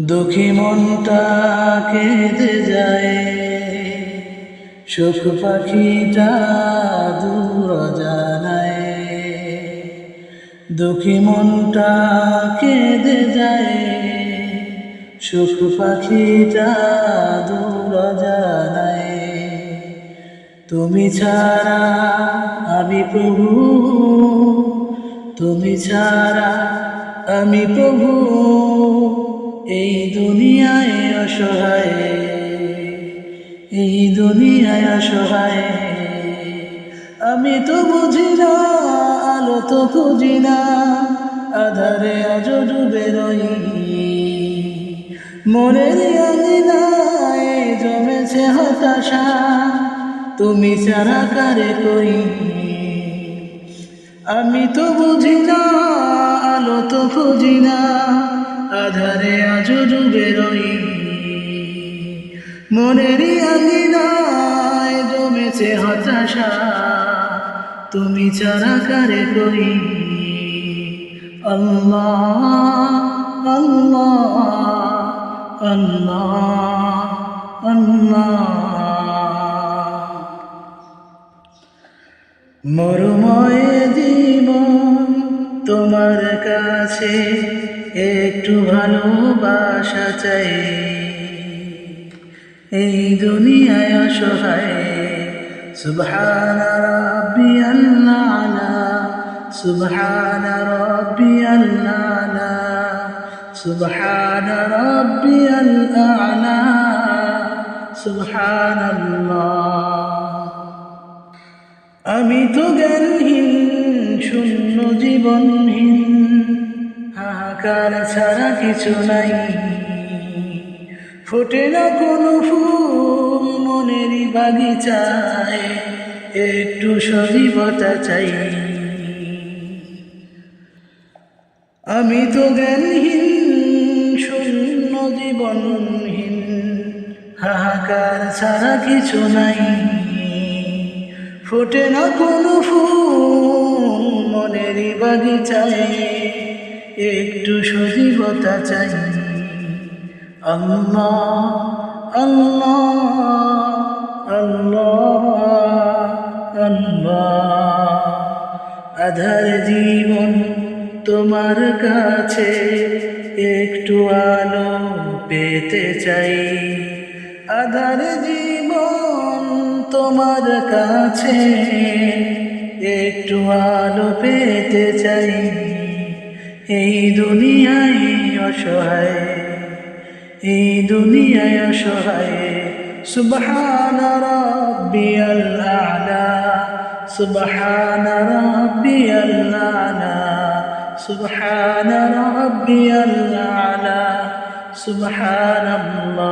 দুঃখী মনটা কেঁদে যায়, সুখ পাখিটা দূর জানায়। দুঃখী মনটা কেঁদে যায়, সুখ পাখিটা দূর জানায়। তুমি ছাড়া আমি প্রভু, তুমি ছাড়া আমি প্রভু, এই দুনিয়ায় অসহায়, এই দুনিয়ায় অসহায়। আমি তো বুঝি না, আলো তো খুঁজি না, আধারে আজ ডুবে রই। মনের আঙিনায় জমেছে হতাশা, তুমি ছাড়া কারে কই। আমি তো বুঝি না, আলো তো খুঁজি না, আধারে আজ ডুবে রই। মনের আঙিনায় জমেছে হতাশা, তুমি ছাড়া কারে কই। আল্লাহ আল্লাহ আল্লাহ আল্লাহ। মরুময় জীবন তোমার কাছে একটু ভালোবাসা চাই, এই দুনিয়ায় অসহায়। সুবহানা রাব্বিয়াল আলা, সুবহানা রাব্বিয়াল আলা, সুবহানা রাব্বিয়াল আলা, সুবহানাল্লাহ। আমি তো জ্ঞানহীন, শূন্য জীবনহীন, হাহাকার ছাড়া কিছু নাই। ফোটে না কোনো ফুল মনেরই বাগিচায়, একটু সজীবতা চাই। আমি তো জ্ঞানহীন, শূন্য জীবনহীন, হাহাকার ছাড়া কিছু নাই। ফোটে না কোনো ফুল মনেরই বাগিচায়, একটু সজীবতা চাই। আল্লাহ আল্লাহ আল্লাহ আল্লাহ। আধার জীবন তোমার কাছে একটু আলো পেতে চাই। আধার জীবন তোমার কাছে একটু আলো পেতে চাই, এই দুনিয়ায় অসহায়, এই দুনিয়ায় অসহায়। সুবহানা রাব্বিয়াল আলা, সুবহানা রাব্বিয়াল আলা, সুবহানা রাব্বিয়াল আলা, সুবহানাল্লাহ।